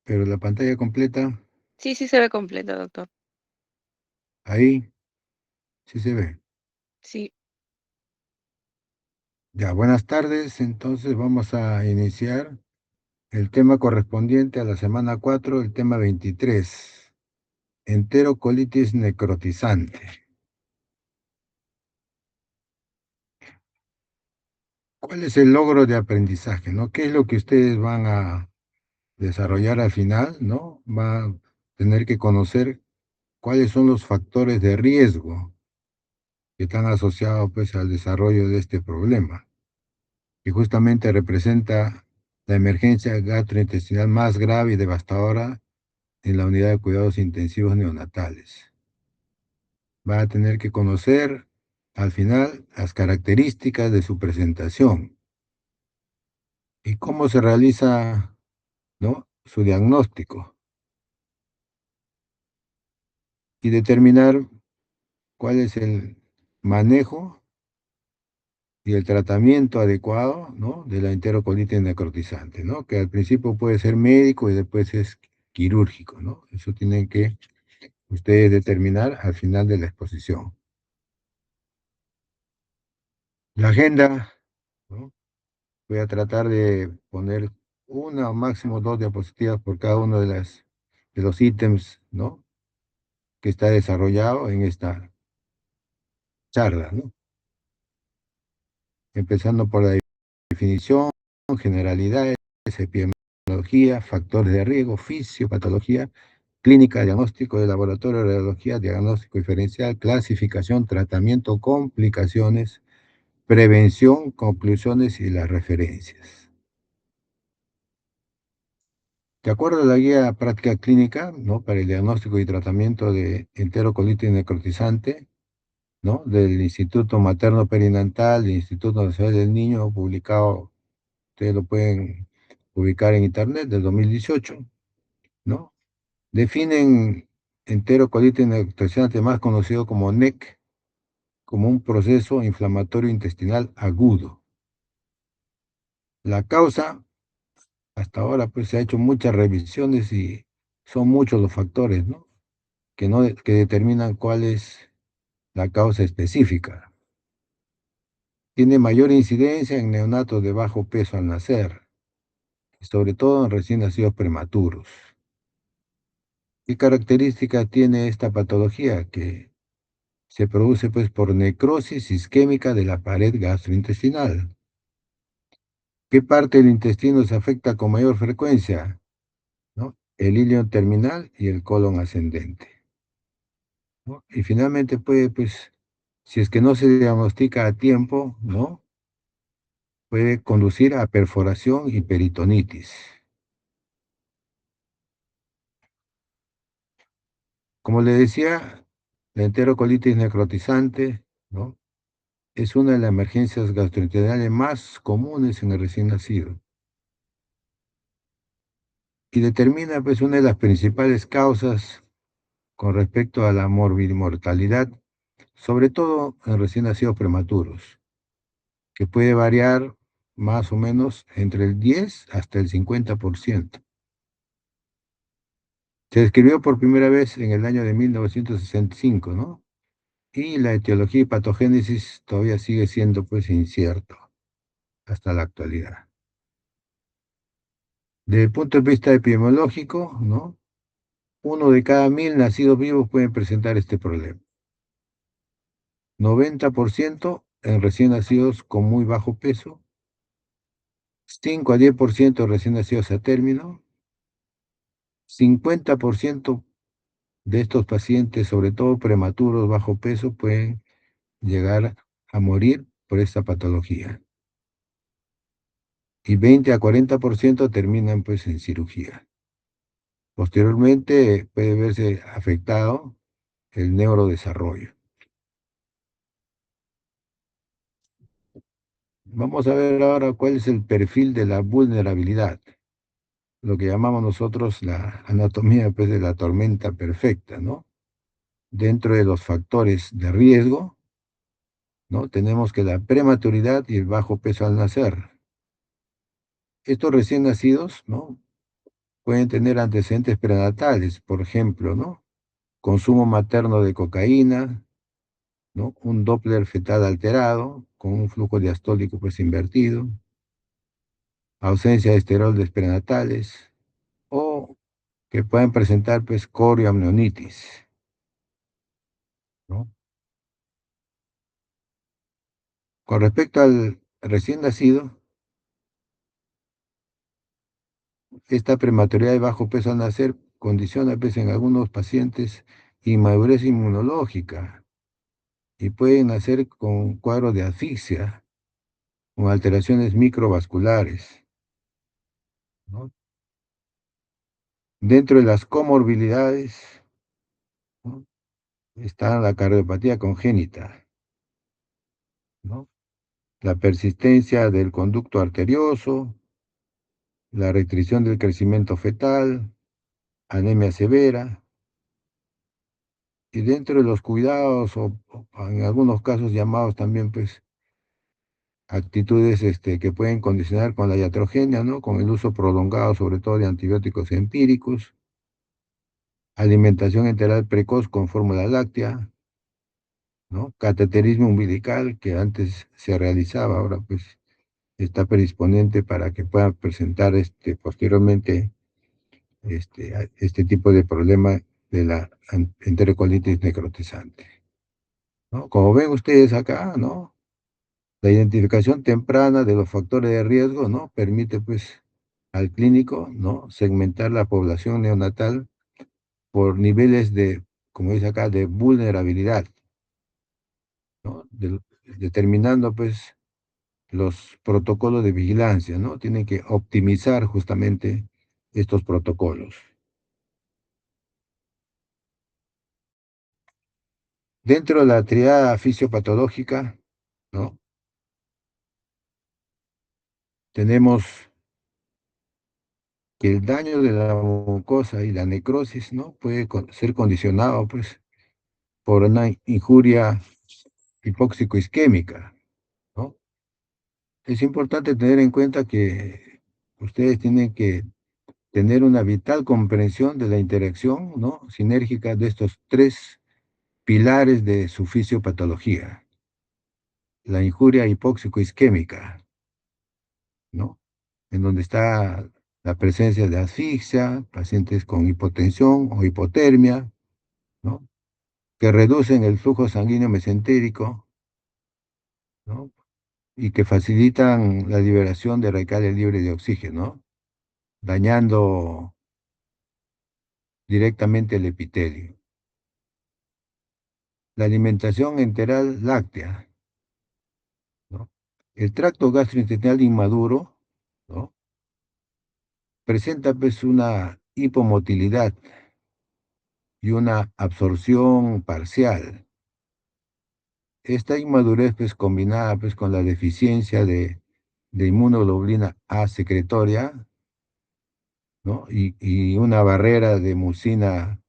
pero la pantalla completa, Sí, sí se ve completa, doctor. ahí sí se ve. Sí. Ya, buenas tardes. Entonces vamos a iniciar el tema correspondiente a la semana 4, el tema 23, enterocolitis necrotizante. ¿Cuál es el logro de aprendizaje, no? ¿Qué es lo que ustedes van a desarrollar al final, no? Va a tener que conocer cuáles son los factores de riesgo que están asociados, pues, al desarrollo de este problema, que justamente representa la emergencia gastrointestinal más grave y devastadora en la unidad de cuidados intensivos neonatales. Va a tener que conocer al final las características de su presentación y cómo se realiza, ¿no?, su diagnóstico, y determinar cuál es el manejo y el tratamiento adecuado, ¿no?, de la enterocolitis necrotizante, ¿no?, que al principio puede ser médico y después es quirúrgico, ¿no? Eso tienen que ustedes determinar al final de la exposición. La agenda, ¿no? Voy a tratar de poner una o máximo dos diapositivas por cada uno de los ítems, ¿no?, que está desarrollado en esta charla, ¿no? Empezando por la definición, generalidades, epidemiología, factores de riesgo, fisiopatología, clínica, diagnóstico de laboratorio, radiología, diagnóstico diferencial, clasificación, tratamiento, complicaciones, prevención, conclusiones y las referencias. De acuerdo a la guía práctica clínica, ¿no?, para el diagnóstico y tratamiento de enterocolitis necrotizante, ¿no?, del Instituto Materno Perinatal, del Instituto Nacional del Niño, publicado, ustedes lo pueden ubicar en internet, del 2018, ¿no? Definen enterocolitis necrotizante, más conocido como NEC, como un proceso inflamatorio intestinal agudo. La causa, hasta ahora, pues se ha hecho muchas revisiones y son muchos los factores, ¿no?, que determinan cuál es la causa específica. Tiene mayor incidencia en neonatos de bajo peso al nacer, y sobre todo en recién nacidos prematuros. ¿Qué característica tiene esta patología? Que se produce, pues, por necrosis isquémica de la pared gastrointestinal. ¿Qué parte del intestino se afecta con mayor frecuencia, no? El ileón terminal y el colon ascendente, ¿no? Y finalmente puede, pues, si es que no se diagnostica a tiempo, ¿no?, puede conducir a perforación y peritonitis. Como le decía, la enterocolitis necrotizante, ¿no?, es una de las emergencias gastrointestinales más comunes en el recién nacido y determina, pues, una de las principales causas con respecto a la mortalidad, sobre todo en recién nacidos prematuros, que puede variar más o menos entre el 10 hasta el 50%. Se describió por primera vez en el año de 1965, ¿no? Y la etiología y patogénesis todavía sigue siendo, pues, incierto hasta la actualidad. Desde el punto de vista epidemiológico, ¿no?, uno de cada 1000 nacidos vivos pueden presentar este problema. 90% en recién nacidos con muy bajo peso, 5 a 10% recién nacidos a término, 50% de estos pacientes, sobre todo prematuros bajo peso, pueden llegar a morir por esta patología. Y 20 a 40% terminan, pues, en cirugía. Posteriormente puede verse afectado el neurodesarrollo. Vamos a ver ahora cuál es el perfil de la vulnerabilidad, lo que llamamos nosotros la anatomía, pues, de la tormenta perfecta, ¿no? Dentro de los factores de riesgo, ¿no?, tenemos que la prematuridad y el bajo peso al nacer. Estos recién nacidos, ¿no?, pueden tener antecedentes prenatales, por ejemplo, ¿no? Consumo materno de cocaína, ¿no? Un Doppler fetal alterado, con un flujo diastólico pues invertido, ausencia de esteroides prenatales, o que puedan presentar pues corioamnionitis, ¿no? Con respecto al recién nacido, esta prematuridad y bajo peso al nacer condiciona pues en algunos pacientes inmadurez inmunológica y pueden nacer con cuadros de asfixia, con alteraciones microvasculares, ¿no? Dentro de las comorbilidades, ¿no? Está la cardiopatía congénita, ¿no? La persistencia del conducto arterioso, la restricción del crecimiento fetal, anemia severa, y dentro de los cuidados, o en algunos casos llamados también, pues, actitudes que pueden condicionar con la iatrogenia, ¿no? Con el uso prolongado, sobre todo de antibióticos empíricos, alimentación enteral precoz con fórmula láctea, ¿no? Cateterismo umbilical, que antes se realizaba, ahora pues está predisponente para que pueda presentar posteriormente este tipo de problema de la enterocolitis necrotizante, ¿no? Como ven ustedes acá, ¿no? La identificación temprana de los factores de riesgo, ¿no? Permite, pues, al clínico, ¿no? Segmentar la población neonatal por niveles de, como dice acá, de vulnerabilidad, ¿no? Determinando, pues, los protocolos de vigilancia, ¿no? Tienen que optimizar justamente estos protocolos. Dentro de la triada fisiopatológica, ¿no? Tenemos que el daño de la mucosa y la necrosis, ¿no? Puede ser condicionado, pues, por una injuria hipóxico-isquémica, ¿no? Es importante tener en cuenta que ustedes tienen que tener una vital comprensión de la interacción, ¿no? Sinérgica de estos tres pilares de su fisiopatología. La injuria hipóxico-isquémica, ¿no? En donde está la presencia de asfixia, pacientes con hipotensión o hipotermia, ¿no? Que reducen el flujo sanguíneo mesentérico, ¿no? Y que facilitan la liberación de radicales libres de oxígeno, ¿no? Dañando directamente el epitelio. La alimentación enteral láctea, ¿no? El tracto gastrointestinal inmaduro, ¿no? Presenta pues una hipomotilidad y una absorción parcial. Esta inmadurez pues combinada pues con la deficiencia de inmunoglobulina A secretoria, ¿no? Y una barrera de mucina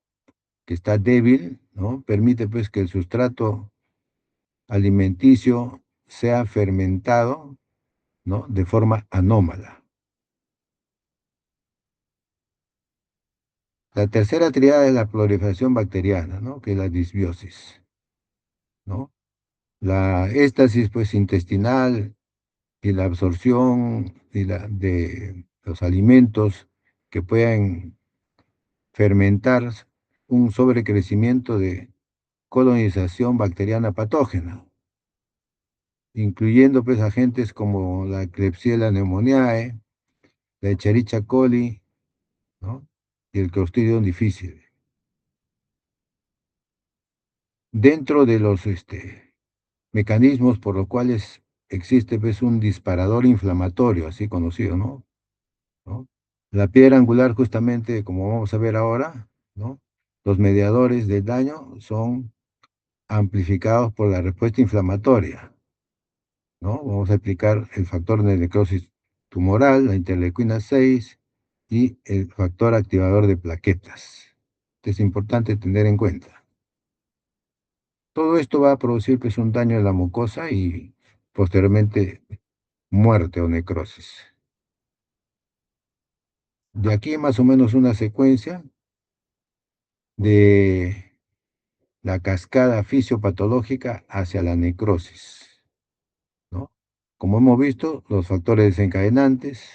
que está débil, ¿no? Permite pues que el sustrato alimenticio sea fermentado, ¿no? De forma anómala. La tercera triada es la proliferación bacteriana, ¿no? Que es la disbiosis, ¿no? La éstasis pues intestinal y la absorción de los alimentos que puedan fermentar un sobrecrecimiento de colonización bacteriana patógena, incluyendo pues agentes como la Klebsiella pneumoniae, la Escherichia coli, ¿no? Y el Clostridium difficile. Dentro de los mecanismos por los cuales existe pues un disparador inflamatorio, así conocido, ¿no? ¿No? La piedra angular, justamente, como vamos a ver ahora, ¿no? Los mediadores del daño son amplificados por la respuesta inflamatoria, ¿no? Vamos a explicar el factor de necrosis tumoral, la interleuquina 6 y el factor activador de plaquetas. Esto es importante tener en cuenta. Todo esto va a producir pues, un daño en la mucosa y posteriormente muerte o necrosis. De aquí más o menos una secuencia de la cascada fisiopatológica hacia la necrosis, ¿no? Como hemos visto, los factores desencadenantes,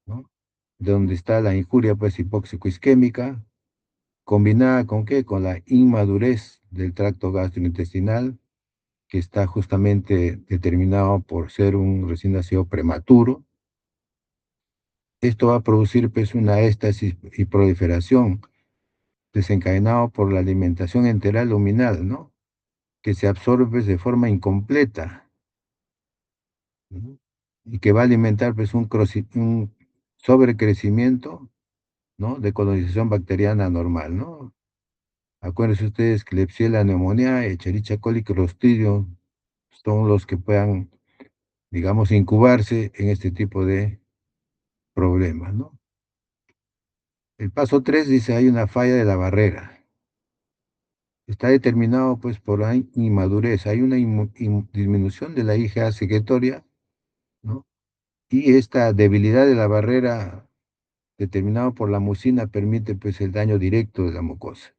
¿no? Donde está la injuria pues hipóxico-isquémica, combinada con qué? Con la inmadurez del tracto gastrointestinal, que está justamente determinado por ser un recién nacido prematuro. Esto va a producir pues una éstasis y proliferación desencadenado por la alimentación enteral luminal, ¿no? Que se absorbe pues, de forma incompleta, ¿no? Y que va a alimentar pues un sobrecrecimiento, ¿no? De colonización bacteriana normal, ¿no? Acuérdense ustedes que Klebsiella pneumoniae, Escherichia coli, Clostridium son los que puedan, digamos, incubarse en este tipo de problemas, ¿no? El paso 3 dice hay una falla de la barrera. Está determinado pues por la inmadurez, hay una disminución de la IgA secretoria, ¿no? Y esta debilidad de la barrera determinado por la mucina permite pues el daño directo de la mucosa.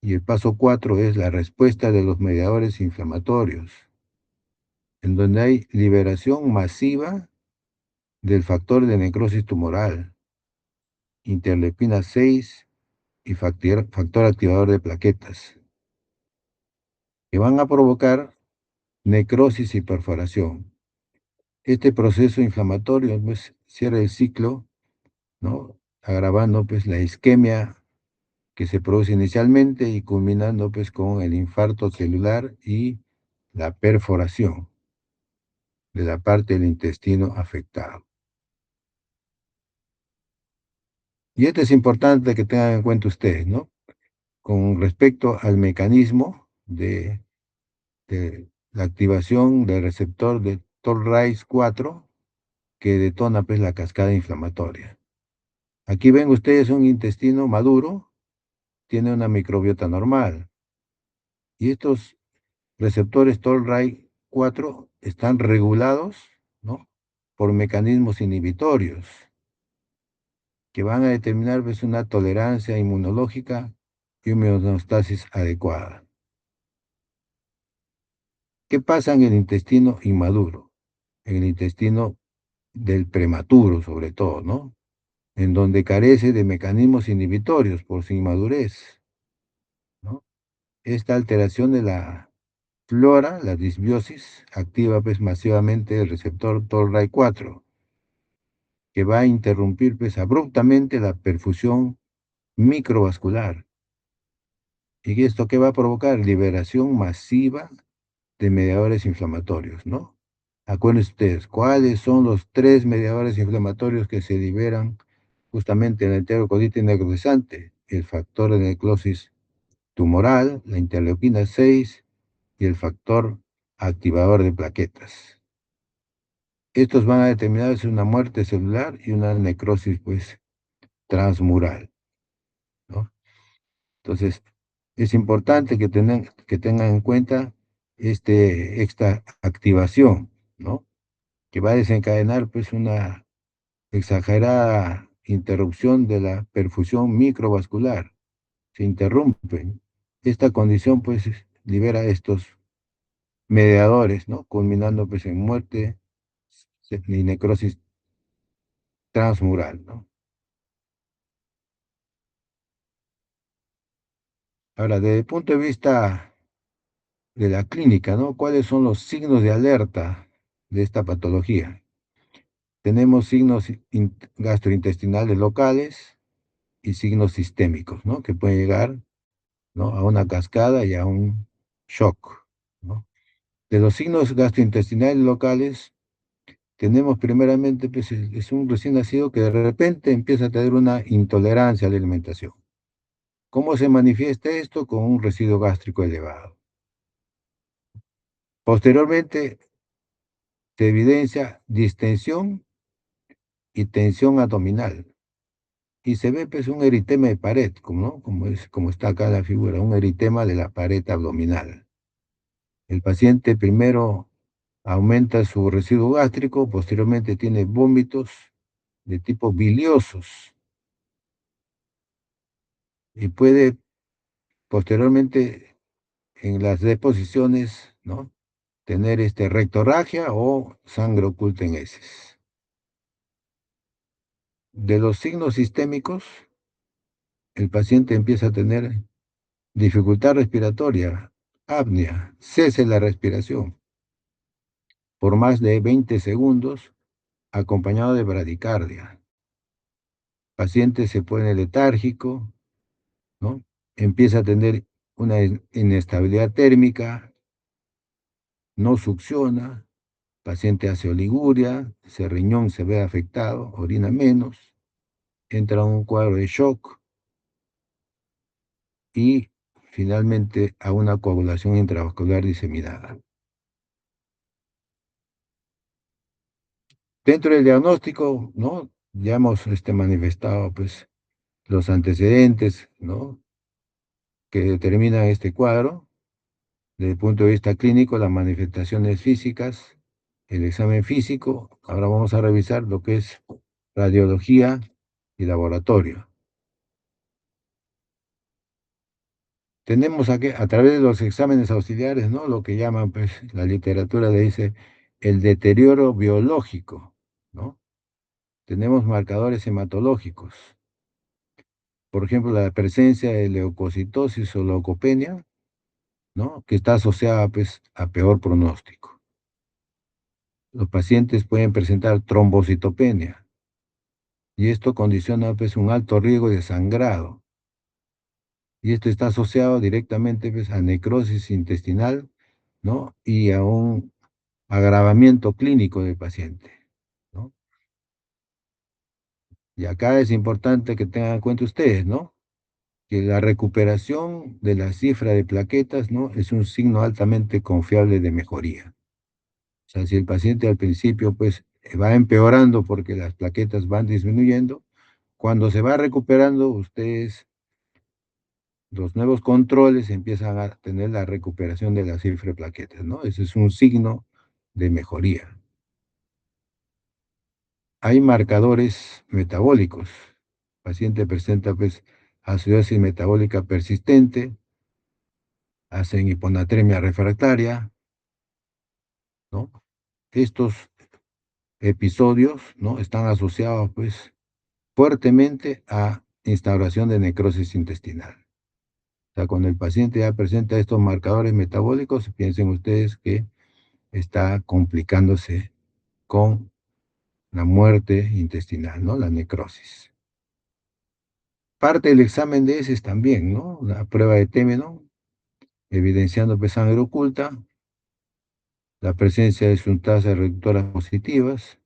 Y el paso 4 es la respuesta de los mediadores inflamatorios, en donde hay liberación masiva del factor de necrosis tumoral, interleuquina 6 y factor activador de plaquetas, que van a provocar necrosis y perforación. Este proceso inflamatorio pues, cierra el ciclo, ¿no? Agravando pues, la isquemia que se produce inicialmente y culminando pues, con el infarto celular y la perforación de la parte del intestino afectado. Y esto es importante que tengan en cuenta ustedes, ¿no? Con respecto al mecanismo de la activación del receptor de Toll-Rice 4 que detona pues, la cascada inflamatoria. Aquí ven ustedes un intestino maduro, tiene una microbiota normal. Y estos receptores Toll-Like 4 están regulados, ¿no? Por mecanismos inhibitorios que van a determinar pues, una tolerancia inmunológica y homeostasis adecuada. ¿Qué pasa en el intestino inmaduro? En el intestino del prematuro, sobre todo, ¿no? En donde carece de mecanismos inhibitorios por su inmadurez, ¿no? Esta alteración de la flora, la disbiosis, activa pues masivamente el receptor Toll-Like 4, que va a interrumpir pues abruptamente la perfusión microvascular. ¿Y esto qué va a provocar? Liberación masiva de mediadores inflamatorios, ¿no? Acuérdense ustedes, ¿cuáles son los 3 mediadores inflamatorios que se liberan justamente en la enterocolitis necrotizante? El factor de necrosis tumoral, la interleuquina 6 y el factor activador de plaquetas. Estos van a determinar si una muerte celular y una necrosis, pues, transmural, ¿no? Entonces, es importante que tengan en cuenta esta activación, ¿no? Que va a desencadenar, pues, una exagerada interrupción de la perfusión microvascular. Se interrumpe. Esta condición, pues, libera estos mediadores, ¿no? Culminando, pues, en muerte y necrosis transmural, ¿no? Ahora, desde el punto de vista de la clínica, ¿no? ¿Cuáles son los signos de alerta de esta patología? Tenemos signos gastrointestinales locales y signos sistémicos, ¿no? Que pueden llegar, ¿no? A una cascada y a un shock, ¿no? De los signos gastrointestinales locales, tenemos primeramente, pues, es un recién nacido que de repente empieza a tener una intolerancia a la alimentación. ¿Cómo se manifiesta esto? Con un residuo gástrico elevado. Posteriormente, se evidencia distensión y tensión abdominal. Y se ve pues un eritema de pared, ¿no? Como está acá en la figura, un eritema de la pared abdominal. El paciente primero aumenta su residuo gástrico, posteriormente tiene vómitos de tipo biliosos y puede posteriormente en las deposiciones, ¿no? Tener rectorragia o sangre oculta en heces. De los signos sistémicos, el paciente empieza a tener dificultad respiratoria, apnea, cese la respiración por más de 20 segundos, acompañado de bradicardia. Paciente se pone letárgico, ¿no? Empieza a tener una inestabilidad térmica, no succiona, paciente hace oliguria, ese riñón se ve afectado, orina menos, entra en un cuadro de shock y finalmente a una coagulación intravascular diseminada. Dentro del diagnóstico, ¿no? Ya hemos manifestado pues, los antecedentes, ¿no? Que determinan este cuadro. Desde el punto de vista clínico, las manifestaciones físicas, el examen físico. Ahora vamos a revisar lo que es radiología y laboratorio. Tenemos aquí, a través de los exámenes auxiliares, ¿no? Lo que llaman, pues, la literatura le dice el deterioro biológico, ¿no? Tenemos marcadores hematológicos. Por ejemplo, la presencia de leucocitosis o leucopenia, ¿no? Que está asociada, pues, a peor pronóstico. Los pacientes pueden presentar trombocitopenia y esto condiciona, pues, un alto riesgo de sangrado. Y esto está asociado directamente, pues, a necrosis intestinal, ¿no? Y a un agravamiento clínico del paciente, ¿no? Y acá es importante que tengan en cuenta ustedes, ¿no? Que la recuperación de la cifra de plaquetas, ¿no? Es un signo altamente confiable de mejoría. O sea, si el paciente al principio, pues, va empeorando porque las plaquetas van disminuyendo, cuando se va recuperando, ustedes, los nuevos controles empiezan a tener la recuperación de la cifra de plaquetas, ¿no? Ese es un signo de mejoría. Hay marcadores metabólicos. El paciente presenta, pues, acidosis metabólica persistente, hacen hiponatremia refractaria, ¿no? Estos episodios, ¿no? Están asociados, pues, fuertemente a instauración de necrosis intestinal. O sea, cuando el paciente ya presenta estos marcadores metabólicos, piensen ustedes que está complicándose con la muerte intestinal, ¿no? La necrosis. Parte del examen de heces también, ¿no? La prueba de Temenon, evidenciando pues, sangre oculta, la presencia de suntasas reductoras positivas,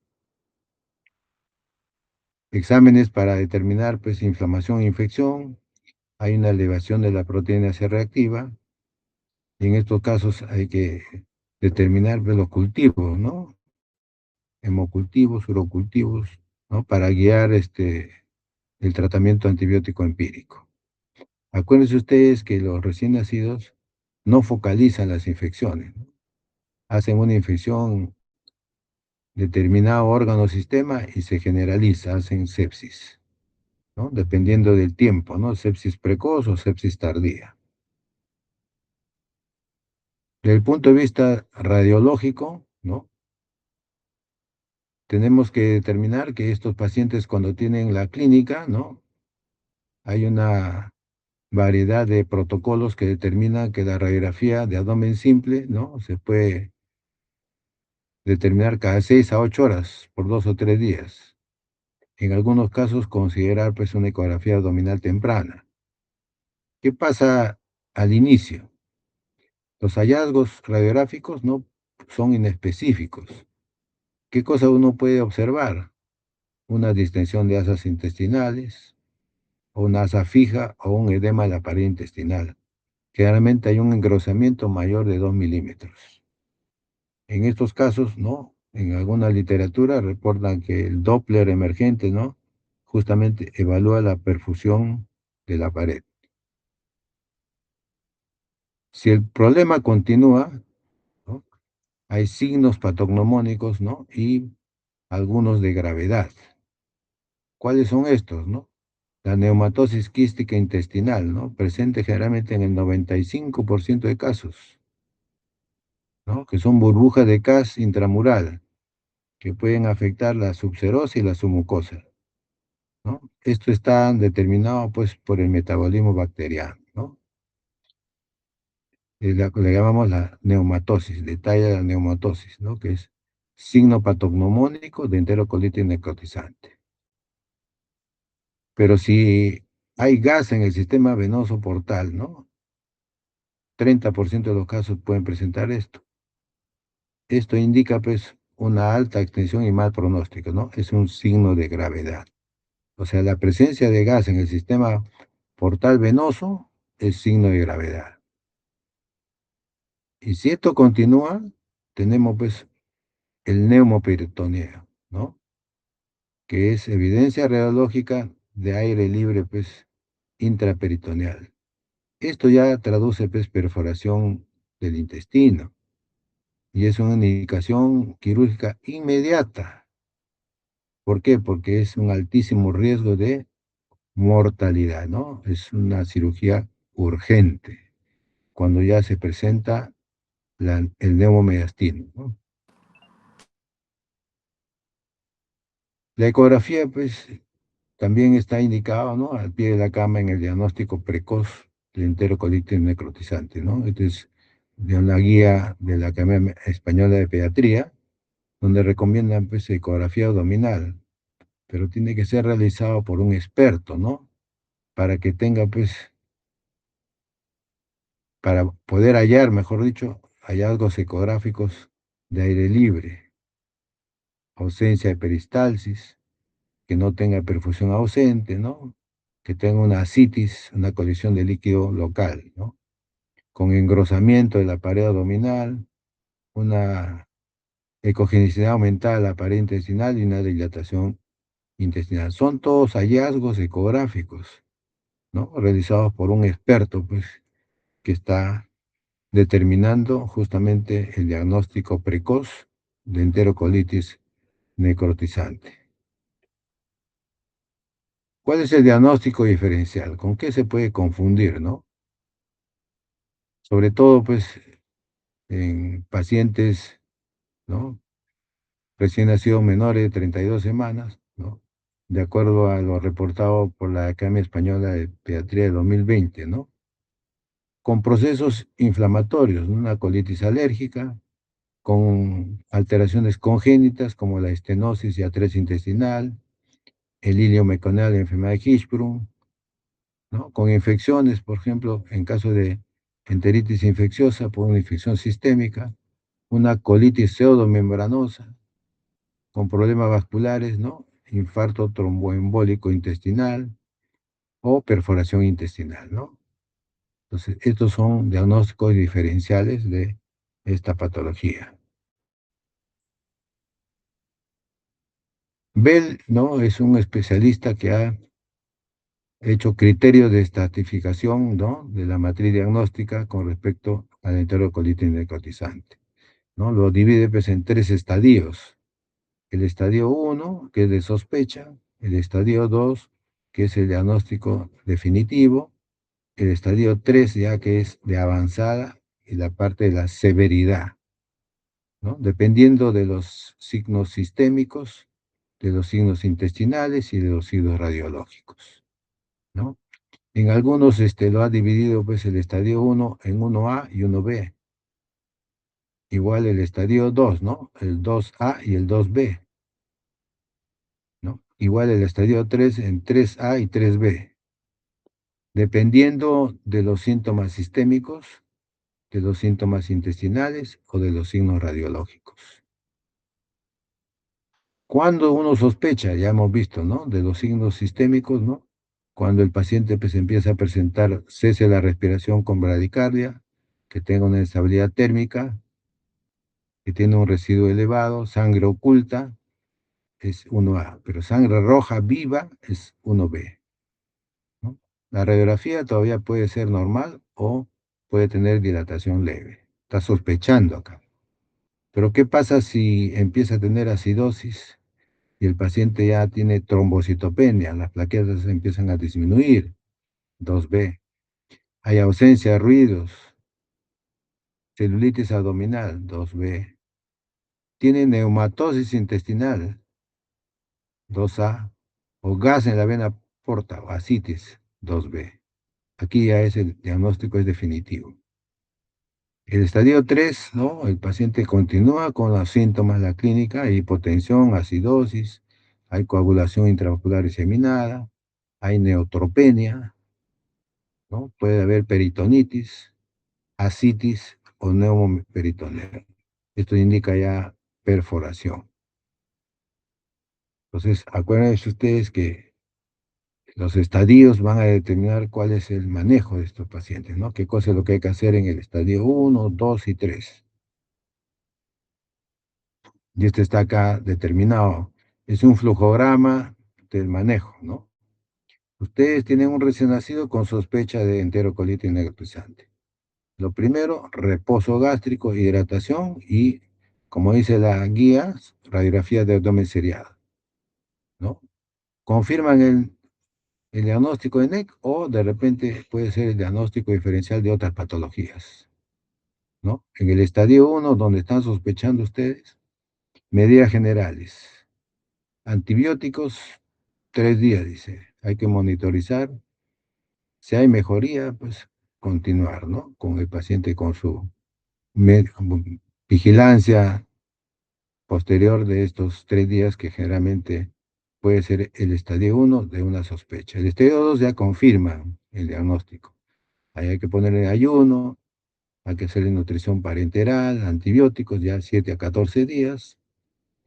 exámenes para determinar pues, inflamación e infección, hay una elevación de la proteína C reactiva, y en estos casos hay que determinar pues, los cultivos, ¿no? Hemocultivos, urocultivos, ¿no? Para guiar el tratamiento antibiótico empírico. Acuérdense ustedes que los recién nacidos no focalizan las infecciones, ¿no? Hacen una infección determinado órgano o sistema y se generaliza, hacen sepsis, ¿no? Dependiendo del tiempo, ¿no? Sepsis precoz o sepsis tardía. Desde el punto de vista radiológico, ¿no? Tenemos que determinar que estos pacientes cuando tienen la clínica, ¿no? Hay una variedad de protocolos que determinan que la radiografía de abdomen simple, ¿no? Se puede determinar cada 6 a 8 horas por 2 o 3 días. En algunos casos considerar pues una ecografía abdominal temprana. ¿Qué pasa al inicio? Los hallazgos radiográficos no son inespecíficos. ¿Qué cosa uno puede observar? Una distensión de asas intestinales, o una asa fija o un edema de la pared intestinal. Generalmente hay un engrosamiento mayor de 2 milímetros. En estos casos, ¿no? En alguna literatura reportan que el Doppler emergente, ¿no? Justamente evalúa la perfusión de la pared. Si el problema continúa, ¿no? Hay signos patognomónicos, ¿no? Y algunos de gravedad. ¿Cuáles son estos, no? La neumatosis quística intestinal, ¿no? Presente generalmente en el 95% de casos, ¿no? Que son burbujas de gas intramural que pueden afectar la subserosa y la submucosa, ¿no? Esto está determinado, pues, por el metabolismo bacteriano, ¿no? Le llamamos la neumatosis, detalle de la neumatosis, ¿no? Que es signo patognomónico de enterocolitis necrotizante. Pero si hay gas en el sistema venoso portal, ¿no? 30% de los casos pueden presentar esto. Esto indica, pues, una alta extensión y mal pronóstico, ¿no? Es un signo de gravedad. O sea, la presencia de gas en el sistema portal venoso es signo de gravedad. Y si esto continúa, tenemos, pues, el neumoperitoneo, ¿no? Que es evidencia radiológica de aire libre, pues, intraperitoneal. Esto ya traduce, pues, perforación del intestino y es una indicación quirúrgica inmediata. ¿Por qué? Porque es un altísimo riesgo de mortalidad, ¿no? Es una cirugía urgente cuando ya se presenta el neumomediastino, ¿no? La ecografía, pues, también está indicado, ¿no? Al pie de la cama en el diagnóstico precoz de enterocolitis necrotizante, ¿no? Esta es de una guía de la Academia Española de Pediatría, donde recomiendan, pues, ecografía abdominal, pero tiene que ser realizado por un experto, ¿no? Para que tenga, pues, para poder hallar, mejor dicho, hallazgos ecográficos de aire libre, ausencia de peristalsis, que no tenga perfusión ausente, ¿no? Que tenga una ascitis, una colisión de líquido local, ¿no? Con engrosamiento de la pared abdominal, una ecogenicidad aumentada de la pared intestinal y una dilatación intestinal. Son todos hallazgos ecográficos, ¿no? Realizados por un experto, pues, que está determinando justamente el diagnóstico precoz de enterocolitis necrotizante. ¿Cuál es el diagnóstico diferencial? ¿Con qué se puede confundir, no? Sobre todo, pues, en pacientes, ¿no? Recién nacidos menores de 32 semanas, ¿no? De acuerdo a lo reportado por la Academia Española de Pediatría de 2020, ¿no? Con procesos inflamatorios, ¿no? Una colitis alérgica, con alteraciones congénitas como la estenosis y atrés intestinal, el hilio meconal, la enfermedad de Hirschsprung, ¿no? Con infecciones, por ejemplo, en caso de enteritis infecciosa por una infección sistémica, una colitis pseudomembranosa, con problemas vasculares, ¿no? Infarto tromboembólico intestinal o perforación intestinal, ¿no? Entonces, estos son diagnósticos diferenciales de esta patología. Bell, ¿no? Es un especialista que ha hecho criterios de estratificación, ¿no? De la matriz diagnóstica con respecto a la enterocolitis necrotizante, ¿no? Lo divide, pues, en tres estadios. El estadio 1, que es de sospecha, el estadio 2, que es el diagnóstico definitivo, el estadio 3 ya que es de avanzada y la parte de la severidad, ¿no? Dependiendo de los signos sistémicos, de los signos intestinales y de los signos radiológicos, ¿no? En algunos lo ha dividido, pues, el estadio 1 en 1A y 1B. Igual el estadio 2, ¿no? El 2A y el 2B, ¿no? Igual el estadio 3 en 3A y 3B, dependiendo de los síntomas sistémicos, de los síntomas intestinales o de los signos radiológicos. Cuando uno sospecha, ya hemos visto, ¿no? De los signos sistémicos, ¿no? Cuando el paciente, pues, empieza a presentar cese de la respiración con bradicardia, que tenga una inestabilidad térmica, que tiene un residuo elevado, sangre oculta, es 1A, pero sangre roja viva es 1B, ¿no? La radiografía todavía puede ser normal o puede tener dilatación leve. Está sospechando acá. Pero ¿qué pasa si empieza a tener acidosis? y el paciente ya tiene trombocitopenia, las plaquetas empiezan a disminuir, 2B. Hay ausencia de ruidos, celulitis abdominal, 2B. Tiene neumatosis intestinal, 2A, o gas en la vena porta, o ascitis, 2B. Aquí ya es el diagnóstico es definitivo. El estadio 3, ¿no? El paciente continúa con los síntomas, la clínica, hay hipotensión, acidosis, hay coagulación intravascular diseminada, hay neutropenia, ¿no? Puede haber peritonitis, ascitis o neumoperitoneo. Esto indica ya perforación. Entonces, acuérdense ustedes que los estadios van a determinar cuál es el manejo de estos pacientes, ¿no? Qué cosa es lo que hay que hacer en el estadio 1, 2 y 3. Y este está acá determinado. Es un flujograma del manejo, ¿no? Ustedes tienen un recién nacido con sospecha de enterocolitis necrotizante. Lo primero, reposo gástrico, hidratación y, como dice la guía, radiografía de abdomen seriado, ¿no? Confirman el diagnóstico de NEC o de repente puede ser el diagnóstico diferencial de otras patologías, ¿no? En el estadio 1, donde están sospechando ustedes, medidas generales. Antibióticos, 3 días, dice. Hay que monitorizar. Si hay mejoría, pues continuar, ¿no? Con el paciente con su vigilancia posterior de estos 3 días, que generalmente puede ser el estadio 1 de una sospecha. El estadio 2 ya confirma el diagnóstico. Ahí hay que ponerle ayuno, hay que hacerle nutrición parenteral, antibióticos, ya 7 a 14 días,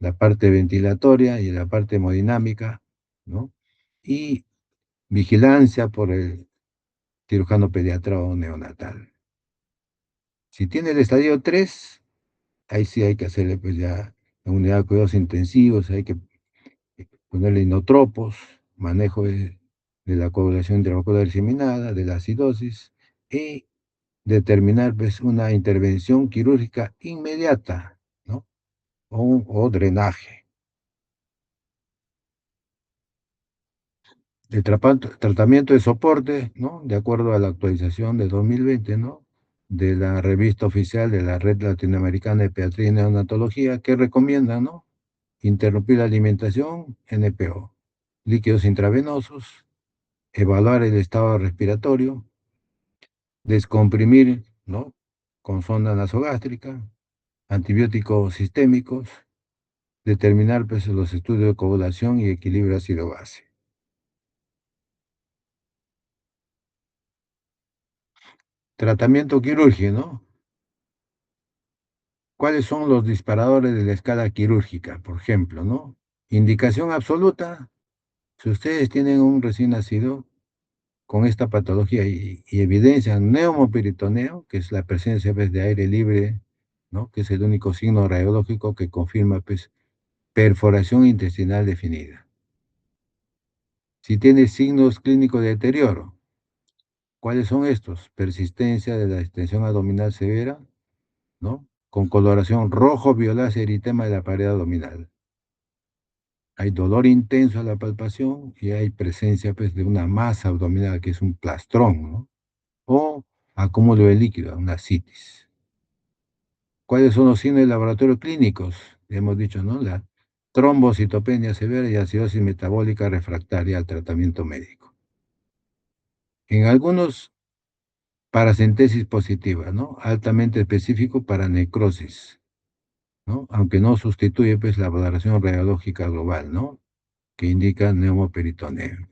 la parte ventilatoria y la parte hemodinámica, ¿no? Y vigilancia por el cirujano pediatra o neonatal. Si tiene el estadio 3, ahí sí hay que hacerle pues ya en unidad de cuidados intensivos, hay que ponerle inotropos, manejo de la coagulación intravascular diseminada, de la acidosis, y determinar pues una intervención quirúrgica inmediata, ¿no? O drenaje. El tratamiento de soporte, ¿no? De acuerdo a la actualización de 2020, ¿no? De la revista oficial de la Red Latinoamericana de Pediatría y Neonatología, que recomienda, ¿no? Interrumpir la alimentación, NPO, líquidos intravenosos, evaluar el estado respiratorio, descomprimir, ¿no? Con sonda nasogástrica, antibióticos sistémicos, determinar pues, los estudios de coagulación y equilibrio ácido-base. Tratamiento quirúrgico, ¿no? ¿Cuáles son los disparadores de la escala quirúrgica? Por ejemplo, ¿no? Indicación absoluta, si ustedes tienen un recién nacido con esta patología y evidencian neumoperitoneo, que es la presencia pues, de aire libre, ¿no? Que es el único signo radiológico que confirma pues, perforación intestinal definida. Si tiene signos clínicos de deterioro, ¿cuáles son estos? Persistencia de la extensión abdominal severa, ¿no? Con coloración rojo, violácea, eritema de la pared abdominal. Hay dolor intenso a la palpación y hay presencia pues, de una masa abdominal que es un plastrón, ¿no? O acúmulo de líquido, una citis. ¿Cuáles son los signos de laboratorio clínicos? Hemos dicho, ¿no? La trombocitopenia severa y acidosis metabólica refractaria al tratamiento médico. En algunos, paracentesis positiva, ¿no? Altamente específico para necrosis, ¿no? Aunque no sustituye pues, la valoración radiológica global, ¿no? Que indica neumoperitoneo.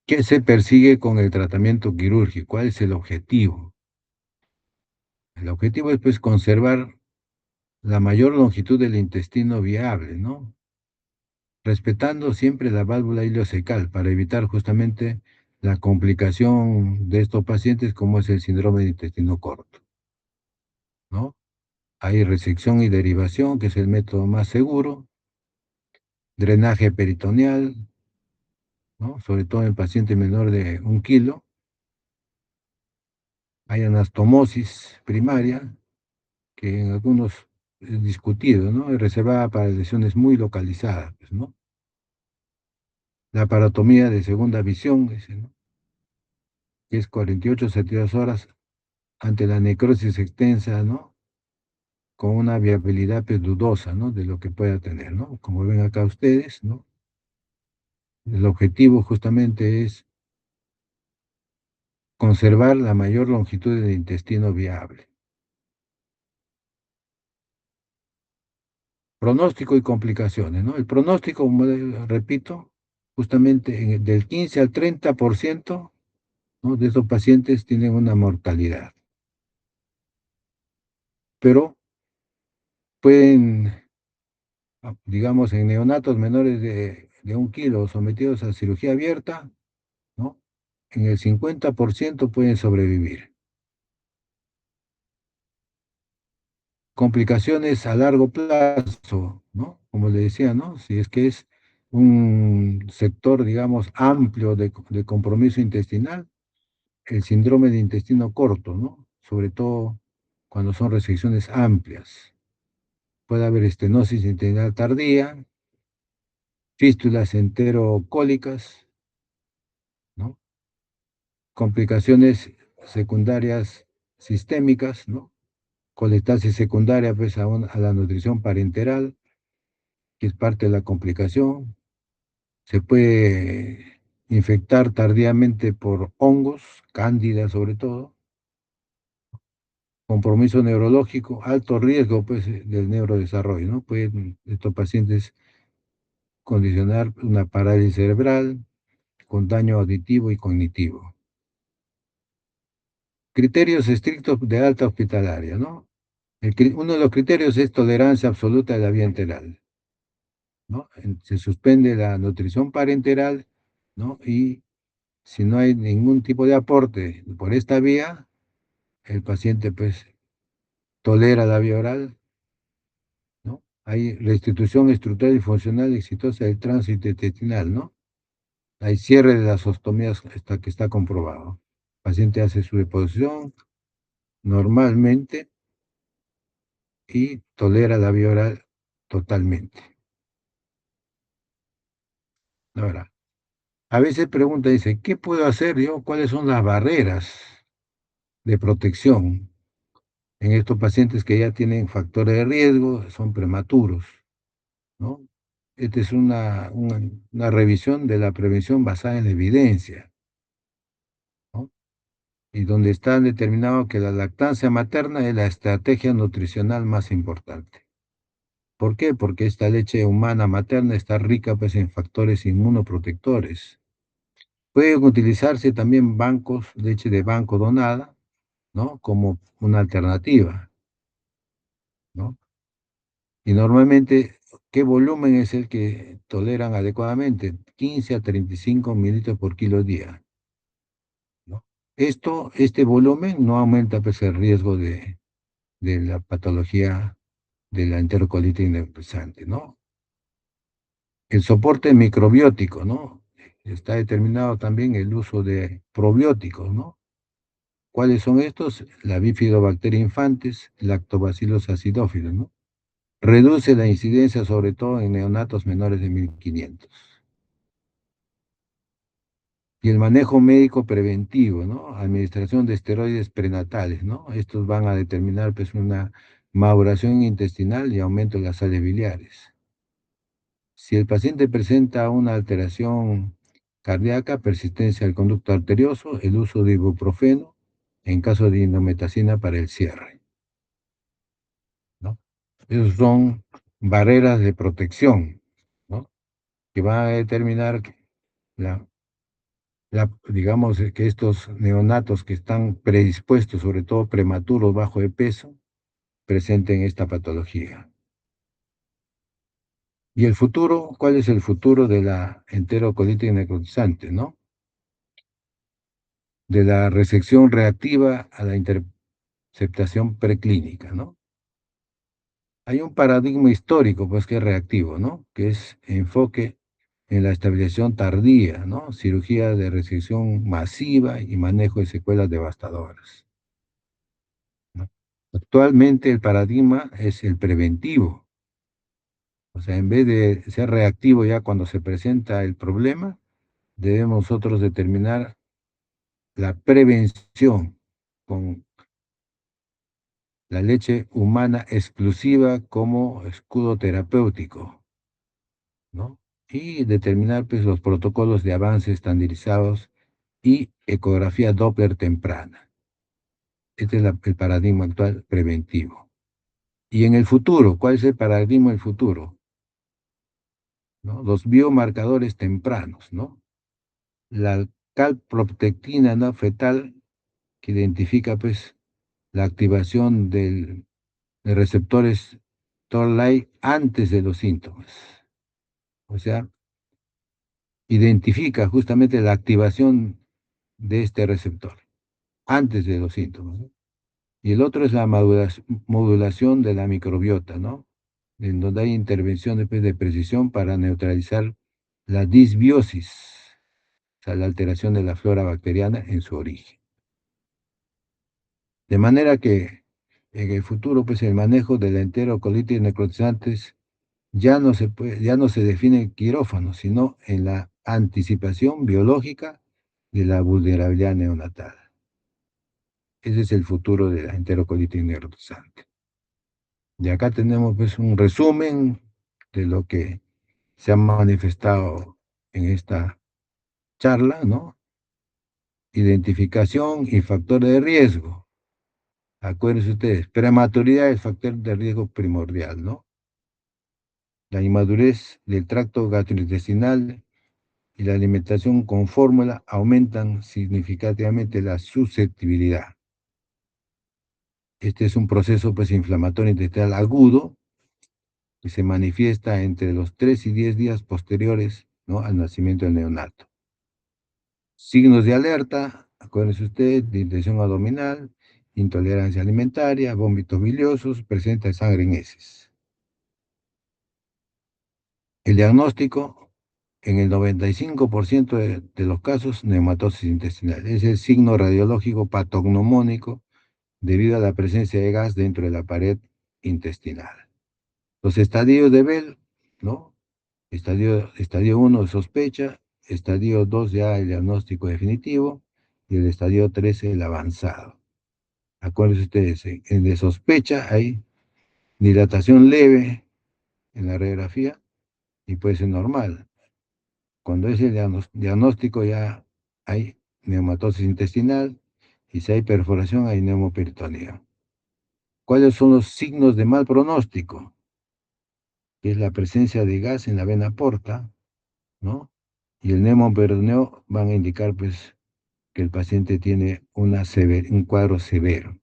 ¿Qué se persigue con el tratamiento quirúrgico? ¿Cuál es el objetivo? El objetivo es pues, conservar la mayor longitud del intestino viable, ¿no? Respetando siempre la válvula ileocecal para evitar justamente la complicación de estos pacientes como es el síndrome de intestino corto, ¿no? Hay resección y derivación, que es el método más seguro, drenaje peritoneal, ¿no? Sobre todo en pacientes menor de 1 kilo. Hay anastomosis primaria, que en algunos discutido, ¿no? Es reservada para lesiones muy localizadas, pues, ¿no? La parotomía de segunda visión, dice, ¿no? Que es 48 72 horas ante la necrosis extensa, ¿no? Con una viabilidad pues, dudosa, ¿no? De lo que pueda tener, ¿no? Como ven acá ustedes, ¿no? El objetivo justamente es conservar la mayor longitud del intestino viable. Pronóstico y complicaciones, ¿no? El pronóstico, como repito, justamente del 15 al 30%, ¿no? De estos pacientes tienen una mortalidad, pero pueden, digamos, en neonatos menores de 1 kilo sometidos a cirugía abierta, ¿no? En el 50% pueden sobrevivir. Complicaciones a largo plazo, ¿no? Como le decía, ¿no? Si es que es un sector, digamos, amplio de compromiso intestinal, el síndrome de intestino corto, ¿no? Sobre todo cuando son resecciones amplias. Puede haber estenosis intestinal tardía, fístulas enterocólicas, ¿no? Complicaciones secundarias sistémicas, ¿no? Colestasis secundaria pues, a la nutrición parenteral, que es parte de la complicación. Se puede infectar tardíamente por hongos, cándida sobre todo, compromiso neurológico, alto riesgo pues, del neurodesarrollo, ¿no? Pueden estos pacientes condicionar una parálisis cerebral con daño auditivo y cognitivo. Criterios estrictos de alta hospitalaria, ¿no? Uno de los criterios es tolerancia absoluta de la vía enteral, ¿no? Se suspende la nutrición parenteral, ¿no? Y si no hay ningún tipo de aporte por esta vía, el paciente pues tolera la vía oral, ¿no? Hay restitución estructural y funcional exitosa del tránsito intestinal, ¿no? Hay cierre de las ostomías hasta que está comprobado. El paciente hace su deposición normalmente y tolera la vía oral totalmente. Ahora, a veces pregunta, dice, ¿qué puedo hacer yo? ¿Cuáles son las barreras de protección en estos pacientes que ya tienen factores de riesgo, son prematuros, ¿no? Esta es una revisión de la prevención basada en la evidencia, ¿no? Y donde está determinado que la lactancia materna es la estrategia nutricional más importante. ¿Por qué? Porque esta leche humana materna está rica pues, en factores inmunoprotectores. Pueden utilizarse también leche de banco donada, ¿no? Como una alternativa, ¿no? Y normalmente, ¿qué volumen es el que toleran adecuadamente? 15 a 35 mililitros por kilo día, ¿no? Este volumen no aumenta pues, el riesgo de la patología de la enterocolitis necrotizante, ¿no? El soporte microbiótico, ¿no? Está determinado también el uso de probióticos, ¿no? ¿Cuáles son estos? La bifidobacteria infantis, lactobacillus acidophilus, ¿no? Reduce la incidencia sobre todo en neonatos menores de 1500. Y el manejo médico preventivo, ¿no? Administración de esteroides prenatales, ¿no? Estos van a determinar pues, una maduración intestinal y aumento de las sales biliares. Si el paciente presenta una alteración cardíaca, persistencia del conducto arterioso, el uso de ibuprofeno en caso de indometacina para el cierre, ¿no? Esos son barreras de protección, ¿no? Que van a determinar la, digamos, que estos neonatos que están predispuestos, sobre todo prematuros, bajo de peso, presenten esta patología. ¿Y el futuro? ¿Cuál es el futuro de la enterocolitis necrotizante, no? De la resección reactiva a la interceptación preclínica, ¿no? Hay un paradigma histórico, pues, que es reactivo, ¿no? Que es enfoque en la estabilización tardía, ¿no? Cirugía de resección masiva y manejo de secuelas devastadoras, ¿no? Actualmente el paradigma es el preventivo. O sea, en vez de ser reactivo ya cuando se presenta el problema, debemos nosotros determinar la prevención con la leche humana exclusiva como escudo terapéutico, ¿no? Y determinar pues, los protocolos de avance estandarizados y ecografía Doppler temprana. Este es el paradigma actual preventivo. Y en el futuro, ¿cuál es el paradigma del futuro? ¿No? Los biomarcadores tempranos, ¿no? La calprotectina, ¿no?, fetal, que identifica pues la activación de receptores Toll-like antes de los síntomas. O sea, identifica justamente la activación de este receptor antes de los síntomas, ¿no? Y el otro es la modulación de la microbiota, ¿no? En donde hay intervenciones pues, de precisión para neutralizar la disbiosis, o sea, la alteración de la flora bacteriana en su origen. De manera que en el futuro, pues el manejo de la enterocolitis necrotizantes ya no se define en quirófano, sino en la anticipación biológica de la vulnerabilidad neonatal. Ese es el futuro de la enterocolitis necrotizante. Y acá tenemos pues un resumen de lo que se ha manifestado en esta charla, ¿no? Identificación y factores de riesgo. Acuérdense ustedes, prematuridad es factor de riesgo primordial, ¿no? La inmadurez del tracto gastrointestinal y la alimentación con fórmula aumentan significativamente la susceptibilidad. Este es un proceso pues, inflamatorio intestinal agudo que se manifiesta entre los 3 y 10 días posteriores, ¿no?, al nacimiento del neonato. Signos de alerta, acuérdense ustedes, de intención abdominal, intolerancia alimentaria, vómitos biliosos, presencia de sangre en heces. El diagnóstico, en el 95% de los casos, neumatosis intestinal. Es el signo radiológico patognomónico debido a la presencia de gas dentro de la pared intestinal. Los estadios de Bell, ¿no? Estadio 1 sospecha, estadio 2 ya el diagnóstico definitivo y el estadio 3 el avanzado. Acuérdense ustedes, en el de sospecha hay dilatación leve en la radiografía y puede ser normal. Cuando es el diagnóstico ya hay neumatosis intestinal y si hay perforación hay neumoperitoneo. ¿Cuáles son los signos de mal pronóstico? Que es la presencia de gas en la vena porta, ¿no? Y el neumoperitoneo van a indicar pues que el paciente tiene un cuadro severo.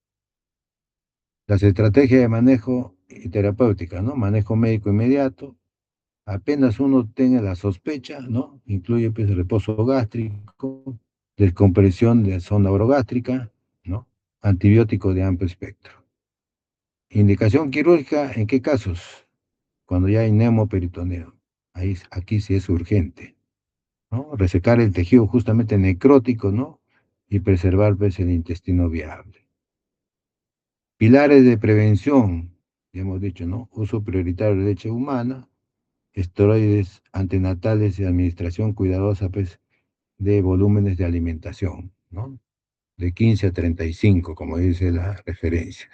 Las estrategias de manejo y terapéutica, ¿no? Manejo médico inmediato. Apenas uno tenga la sospecha, ¿no? Incluye pues reposo gástrico, descompresión de zona orogástrica, ¿no? Antibiótico de amplio espectro. Indicación quirúrgica, ¿en qué casos? Cuando ya hay neumoperitoneo. Aquí sí es urgente, ¿no? Resecar el tejido justamente necrótico, ¿no? Y preservar pues, el intestino viable. Pilares de prevención, ya hemos dicho, ¿no? Uso prioritario de leche humana, esteroides antenatales y administración cuidadosa pues, de volúmenes de alimentación, ¿no? De 15 a 35, como dice la referencia.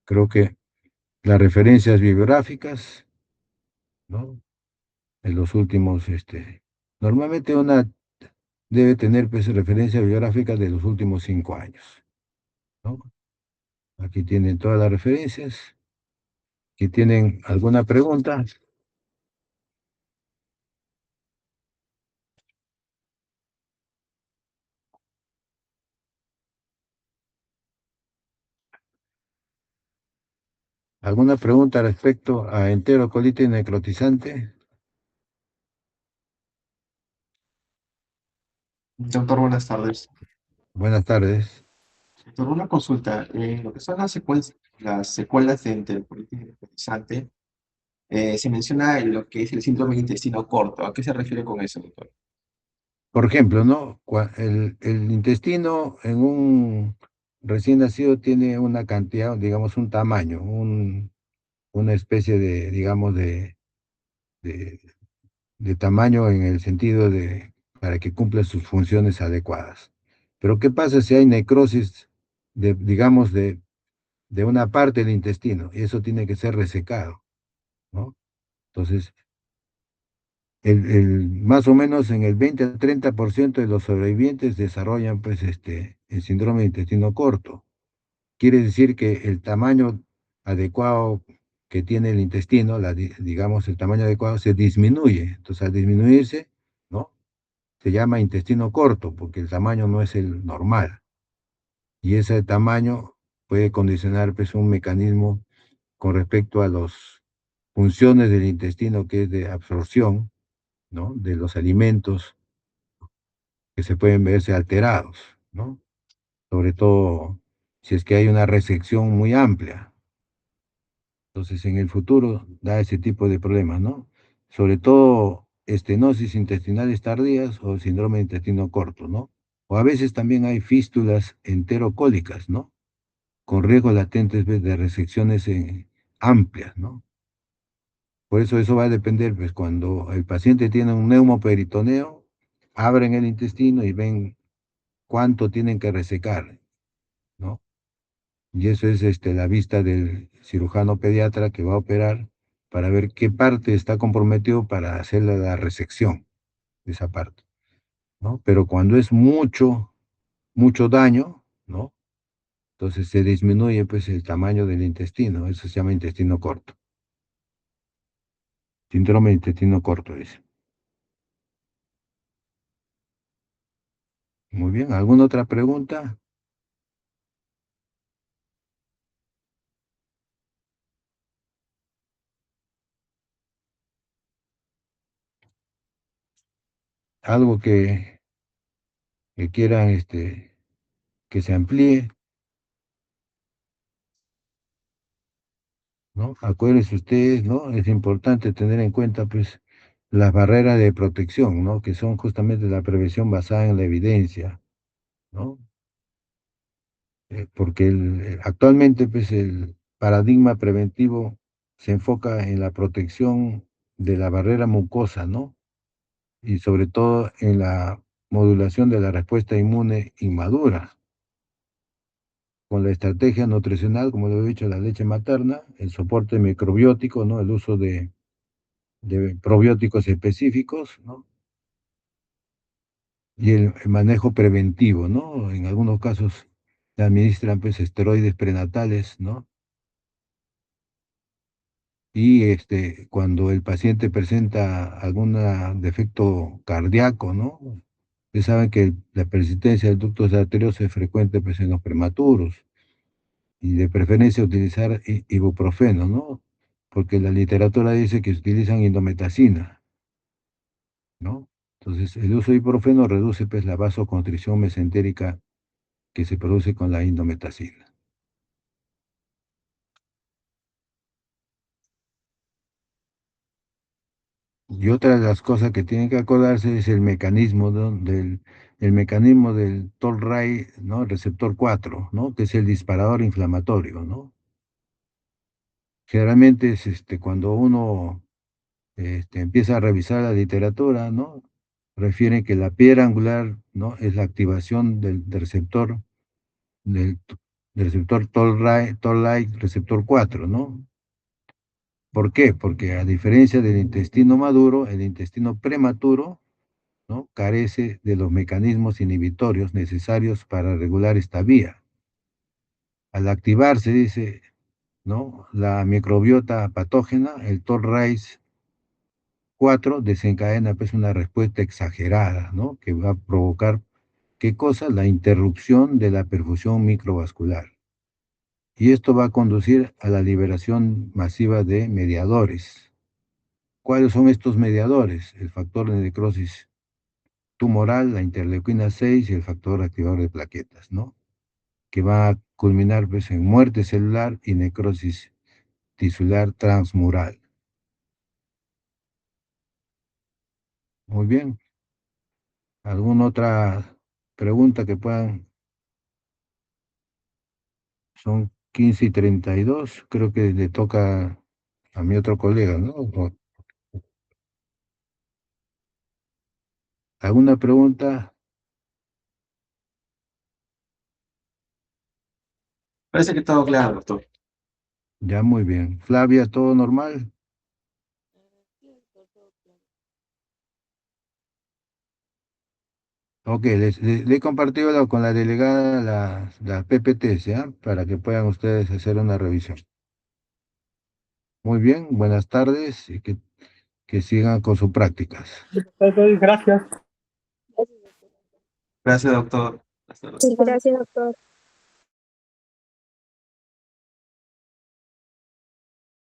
Creo que las referencias bibliográficas, ¿no? En los últimos, normalmente una debe tener pues, referencia bibliográfica de los últimos 5 años, ¿no? Aquí tienen todas las referencias. Si tienen alguna pregunta, respecto a enterocolitis necrotizante. Doctor, buenas tardes. Buenas tardes. Doctor, una consulta. Lo que son las secuelas de enterocolitis necrotizante, se menciona en lo que es el síndrome de intestino corto. ¿A qué se refiere con eso, doctor? Por ejemplo, ¿no? El intestino en recién nacido tiene una cantidad, digamos, un tamaño, una especie de, digamos, de, de tamaño en el sentido de para que cumpla sus funciones adecuadas. Pero ¿qué pasa si hay necrosis de, digamos, de una parte del intestino? Y eso tiene que ser resecado, ¿no? Entonces, más o menos en el 20 al 30% de los sobrevivientes desarrollan pues el síndrome de intestino corto. Quiere decir que el tamaño adecuado que tiene el intestino, digamos el tamaño adecuado, se disminuye. Entonces al disminuirse, ¿no? Se llama intestino corto porque el tamaño no es el normal. Y ese tamaño puede condicionar pues un mecanismo con respecto a las funciones del intestino que es de absorción, ¿no? De los alimentos que se pueden verse alterados, ¿no? Sobre todo si es que hay una resección muy amplia. Entonces, en el futuro da ese tipo de problemas, ¿no? Sobre todo estenosis intestinales tardías o síndrome de intestino corto, ¿no? O a veces también hay fístulas enterocólicas, ¿no? Con riesgos latentes pues, de resecciones amplias, ¿no? Por eso va a depender, pues cuando el paciente tiene un neumoperitoneo, abren el intestino y ven cuánto tienen que resecar, ¿no? Y eso es la vista del cirujano pediatra que va a operar para ver qué parte está comprometido para hacer la resección de esa parte, ¿no? Pero cuando es mucho daño, ¿no? Entonces se disminuye pues el tamaño del intestino, eso se llama intestino corto, síndrome de intestino corto, dice. Muy bien, ¿alguna otra pregunta? ¿Algo que quieran que se amplíe? ¿No? Acuérdense ustedes, ¿no? Es importante tener en cuenta, pues, las barreras de protección, ¿no? Que son justamente la prevención basada en la evidencia, ¿no? Porque actualmente, pues, el paradigma preventivo se enfoca en la protección de la barrera mucosa, ¿no? Y sobre todo en la modulación de la respuesta inmune inmadura, con la estrategia nutricional, como lo he dicho, la leche materna, el soporte microbiótico, ¿no? El uso de probióticos específicos, ¿no? Y el manejo preventivo, ¿no? En algunos casos se administran pues esteroides prenatales, ¿no? Y cuando el paciente presenta algún defecto cardíaco, ¿no? Ustedes saben que la persistencia de ductos arteriosos es frecuente pues, en los prematuros y de preferencia utilizar ibuprofeno, ¿no? Porque la literatura dice que se utilizan indometacina, ¿no? Entonces, el uso de ibuprofeno reduce pues, la vasoconstricción mesentérica que se produce con la indometacina. Y otra de las cosas que tienen que acordarse es el mecanismo el mecanismo del Toll-Ray, ¿no? El receptor 4, ¿no? Que es el disparador inflamatorio, ¿no? Generalmente es cuando uno empieza a revisar la literatura, ¿no? Refiere que la piedra angular, ¿no? Es la activación del receptor, del, del receptor Toll-Like receptor 4, ¿no? ¿Por qué? Porque a diferencia del intestino maduro, el intestino prematuro, ¿no? Carece de los mecanismos inhibitorios necesarios para regular esta vía. Al activarse, dice, ¿no? La microbiota patógena, el Toll-Rise 4 desencadena pues una respuesta exagerada, ¿no? Que va a provocar, ¿qué cosa? La interrupción de la perfusión microvascular. Y esto va a conducir a la liberación masiva de mediadores. ¿Cuáles son estos mediadores? El factor de necrosis tumoral, la interleuquina 6 y el factor activador de plaquetas, ¿no? Que va a culminar pues, en muerte celular y necrosis tisular transmural. Muy bien. ¿Alguna otra pregunta que puedan? Son 15:32. Creo que le toca a mi otro colega, ¿no? ¿Alguna pregunta? Parece que todo claro, doctor. Ya, muy bien. Flavia, ¿todo normal? Ok, le he compartido con la delegada las PPTs, ¿ya? Para que puedan ustedes hacer una revisión. Muy bien, buenas tardes y que sigan con sus prácticas. Gracias. Gracias, doctor. Hasta luego. Gracias, doctor.